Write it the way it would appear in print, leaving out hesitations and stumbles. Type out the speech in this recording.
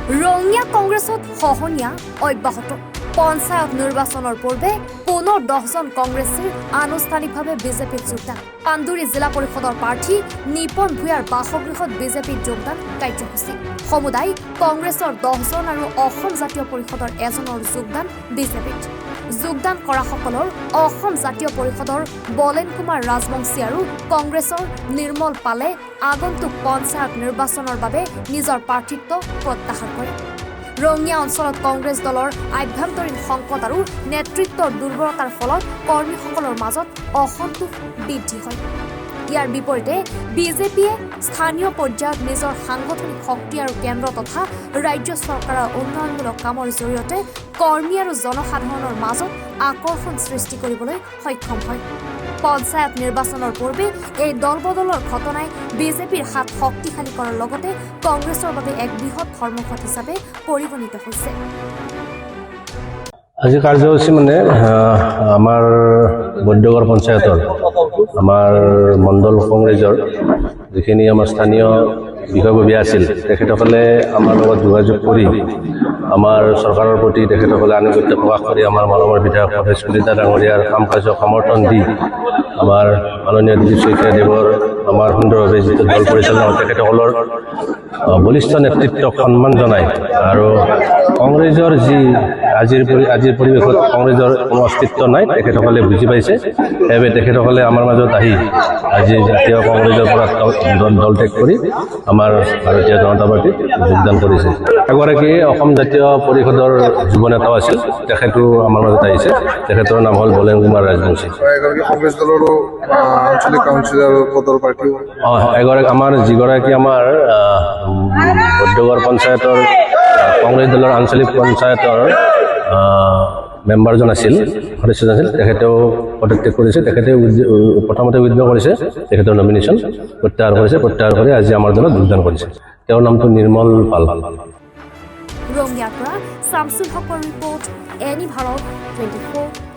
ৰঙিয়া কংগ্ৰেছত খহনীয়া অব্যাহত পঞ্চায়ত নিৰ্বাচনৰ পূৰ্বে পুনৰ 10জন কংগ্ৰেছীৰ আনুষ্ঠানিকভাৱে বিজেপিত যোগদান পাণ্ডুৰী জিলা পৰিষদৰ প্ৰাৰ্থী নিপন ভূঞাৰ বাসগৃহত বিজেপিত যোগদান কাৰ্যসূচী সমুদায় কংগ্ৰেছৰ 10জন আৰু অসম জাতীয় পৰিষদৰ এজনৰ যোগদান বিজেপিত যোগদান কৰাসকলৰ অসম জাতীয় পৰিষদৰ বলেন কুমাৰ ৰাজবংশী আৰু কংগ্ৰেছৰ নিৰ্মল পালে আগন্তুক পঞ্চায়ত নিৰ্বাচনৰ বাবে নিজৰ প্ৰাৰ্থিত্ব প্ৰত্যাহাৰ কৰে ৰঙিয়া অঞ্চলত কংগ্ৰেছ দলৰ আভ্যন্তৰীণ সংকট আৰু নেতৃত্বৰ দুৰ্বলতাৰ ফলত কৰ্মীসকলৰ মাজত অসন্তোষ বৃদ্ধি হয় ইয়াৰ বিপৰীতে বিজেপিয়ে স্থানীয় পৰ্যায়ত নিজৰ সাংগঠনিক শক্তি আৰু কেন্দ্ৰ তথা ৰাজ্য চৰকাৰৰ উন্নয়নমূলক কামৰ জৰিয়তে কৰ্মী আৰু জনসাধাৰণৰ মাজত আকৰ্ষণ সৃষ্টি কৰিবলৈ সক্ষম হয় পঞ্চায়ত নিৰ্বাচনৰ পূৰ্বে এই দলবদলৰ ঘটনাই বিজেপিৰ হাত শক্তিশালী কৰাৰ লগতে কংগ্ৰেছৰ বাবে এক বৃহৎ ধৰ্মঘট হিচাপে পৰিগণিত হৈছে আজি কাৰ্যসূচী মানে আমাৰ বৈদ্যগড় পঞ্চায়তৰ আমাৰ মণ্ডল কংগ্ৰেছৰ যিখিনি আমাৰ স্থানীয় বিষয়ববীয়া আছিল তেখেতসকলে আমাৰ লগত যোগাযোগ কৰি আমাৰ চৰকাৰৰ প্ৰতি তেখেতসকলে আনুগত্য প্ৰকাশ কৰি আমাৰ মানৱৰ বিধায়ক ভৱেশ কলিতা ডাঙৰীয়াৰ কাম কাৰ্যক সমৰ্থন দি আমাৰ মাননীয় দিলীপ শইকীয়া দেৱৰ আমাৰ সুন্দৰভাৱে যিটো দল পৰিচালনা তেখেতসকলৰ বলিষ্ঠ নেতৃত্বক সন্মান জনায় আৰু কংগ্ৰেছৰ যি আজিৰ পৰিৱেশত কংগ্ৰেছৰ কোনো অস্তিত্ব নাই তেখেতসকলে বুজি পাইছে সেইবাবে তেখেতসকলে আমাৰ মাজত আহি আজি জাতীয় কংগ্ৰেছৰ পৰা দল ত্যাগ কৰি আমাৰ ভাৰতীয় জনতা পাৰ্টীত যোগদান কৰিছে এগৰাকী অসম জাতীয় পৰিষদৰ যুৱ নেতাও আছিল তেখেতো আমাৰ মাজত আহিছে তেখেতৰ নাম হ'ল বলেন কুমাৰ ৰাজবংশী কংগ্ৰেছ দলৰো আঞ্চলিক কাউন্সিলৰ পদৰ প্ৰাৰ্থী এগৰাকী আমাৰ যিগৰাকী আমাৰ বৈদ্যগড় পঞ্চায়তৰ কংগ্ৰেছ দলৰ আঞ্চলিক পঞ্চায়তৰ মেম্বাৰজন আছিল সদস্যজন আছিল তেখেতেও পদত্যাগ কৰিছে তেখেতে প্ৰথমতে উইথড্ৰ কৰিছে তেখেতৰ নমিনেশ্যন প্ৰত্যাহাৰ কৰি আজি আমাৰ দলত যোগদান কৰিছে তেওঁৰ নামটো নিৰ্মল পাল ৰঙিয়াৰ পৰা শামছুল হকৰ ৰিপৰ্ট এনি ভাৰত 24